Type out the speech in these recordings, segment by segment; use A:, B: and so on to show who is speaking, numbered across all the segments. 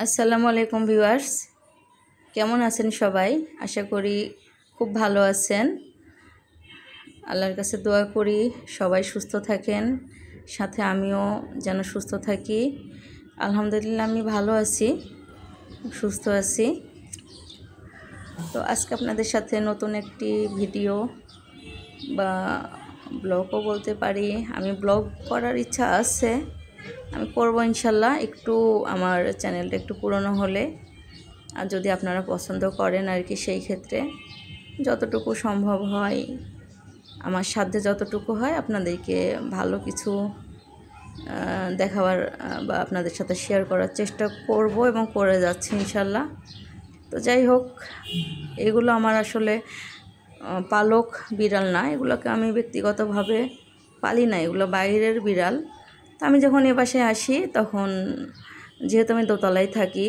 A: আসসালামু আলাইকুম ভিউয়ার্স, কেমন আছেন সবাই? আশা করি খুব ভালো আছেন। আল্লাহর কাছে দোয়া করি সবাই সুস্থ থাকেন, সাথে আমিও যেন সুস্থ থাকি। আলহামদুলিল্লাহ আমি ভালো আছি, সুস্থ আছি। তো আজকে আপনাদের সাথে নতুন একটি ভিডিও বা ব্লগও বলতে পারি, আমি ব্লগ করার ইচ্ছা আছে, আমি করব ইনশাল্লাহ। একটু আমার চ্যানেলটা একটু পুরনো হলে, আর যদি আপনারা পছন্দ করেন আর কি, সেই ক্ষেত্রে যতটুকু সম্ভব হয়, আমার সাধ্যে যতটুকু হয় আপনাদেরকে ভালো কিছু দেখাবার বা আপনাদের সাথে শেয়ার করার চেষ্টা করব এবং করে যাচ্ছি ইনশাল্লাহ। তো যাই হোক, এগুলো আমার আসলে পালক বিড়াল না, এগুলোকে আমি ব্যক্তিগতভাবে পালি না, এগুলো বাইরের বিড়াল। তো আমি যখন এ বাসায় আসি তখন, যেহেতু আমি দোতলায় থাকি,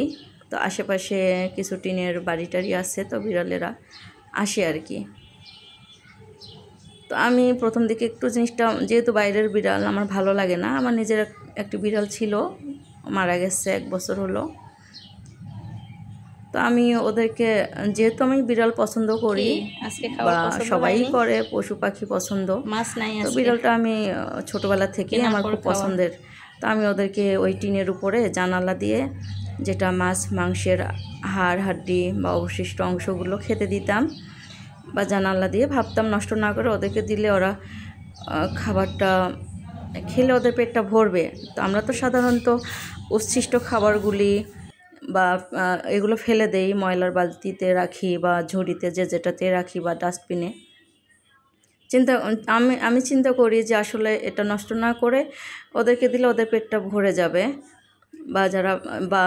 A: তো আশেপাশে কিছু টিনের বাড়ি টাড়ি আছে, তো বিড়ালেরা আসে আর কি। তো আমি প্রথম দিকে একটু জিনিসটা, যেহেতু বাইরের বিড়াল আমার ভালো লাগে না। আমার নিজের একটি বিড়াল ছিল, মারা গেছে 1 বছর হলো। তো আমি ওদেরকে, যেহেতু আমি বিড়াল পছন্দ করি, বা সবাই করে পশু পাখি পছন্দ, তো বিড়ালটা আমি ছোটোবেলা থেকেই আমার খুব পছন্দের। তো আমি ওদেরকে ওই টিনের উপরে জানালা দিয়ে, যেটা মাছ মাংসের হাড় হাড্ডি বা অবশিষ্ট অংশগুলো খেতে দিতাম, বা জানালা দিয়ে ভাবতাম নষ্ট না করে ওদেরকে দিলে ওরা খাবারটা খেলে ওদের পেটটা ভরবে। তো আমরা তো সাধারণত উচ্ছিষ্ট খাবারগুলি বা এগুলো ফেলে দেই, ময়লার বালতিতে রাখি বা ঝুড়িতে, যে যেটাতে রাখি, বা ডাস্টবিনে। আমি চিন্তা করি যে আসলে এটা নষ্ট না করে ওদেরকে দিলে ওদের পেটটা ভরে যাবে। বা যারা বা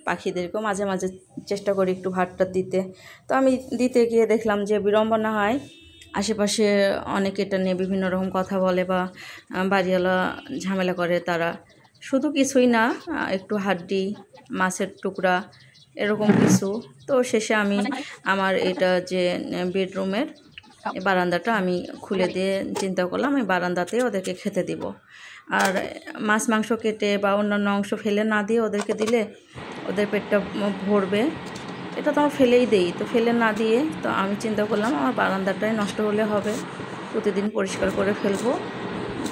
A: পাখিদেরকেও মাঝে মাঝে চেষ্টা করি একটু ভাতটা দিতে। তো আমি দিতে গিয়ে দেখলাম যে বিড়ম্বনা হয়, আশেপাশে অনেকে এটা নিয়ে বিভিন্ন রকম কথা বলে, বা বাড়িওয়ালা ঝামেলা করে। তারা শুধু কিছুই না, একটু হাড্ডি, মাছের টুকরা, এরকম কিছু। তো শেষে আমি আমার এটা যে বেডরুমের বারান্দাটা আমি খুলে দিয়ে চিন্তা করলাম আমি বারান্দাতে ওদেরকে খেতে দিব। আর মাছ মাংস কেটে বা অন্যান্য অংশ ফেলে না দিয়ে ওদেরকে দিলে ওদের পেটটা ভরবে। এটা তো আমার ফেলেই দেই, তো ফেলে না দিয়ে, তো আমি চিন্তা করলাম আমার বারান্দাটাই নষ্ট হলে হবে, প্রতিদিন পরিষ্কার করে ফেলবো।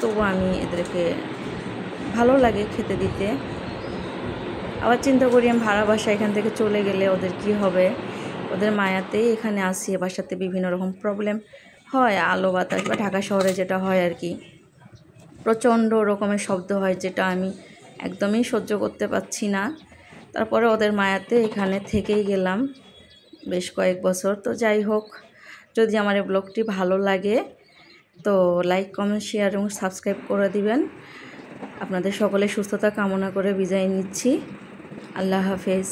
A: তবু আমি এদেরকে ভালো লাগে খেতে দিতে। আবার চিন্তা করি আমি ভাড়া বাসা এখান থেকে চলে গেলে ওদের কি হবে, ওদের মায়াতেই এখানে আসি। বাসাতে বিভিন্ন রকম প্রবলেম হয়, আলো বাতাস, বা ঢাকা শহরে যেটা হয় আর কি, প্রচণ্ড রকমের শব্দ হয়, যেটা আমি একদমই সহ্য করতে পারছি না। তারপরে ওদের মায়াতে এখানে থেকেই গেলাম বেশ কয়েক বছর। তো যাই হোক, যদি আমার এই ব্লগটি ভালো লাগে তো লাইক, কমেন্ট, শেয়ার এবং সাবস্ক্রাইব করে দিবেন। আপনাদের সকলের সুস্থতা কামনা করে বিদায় নিচ্ছি। আল্লাহ হাফেজ।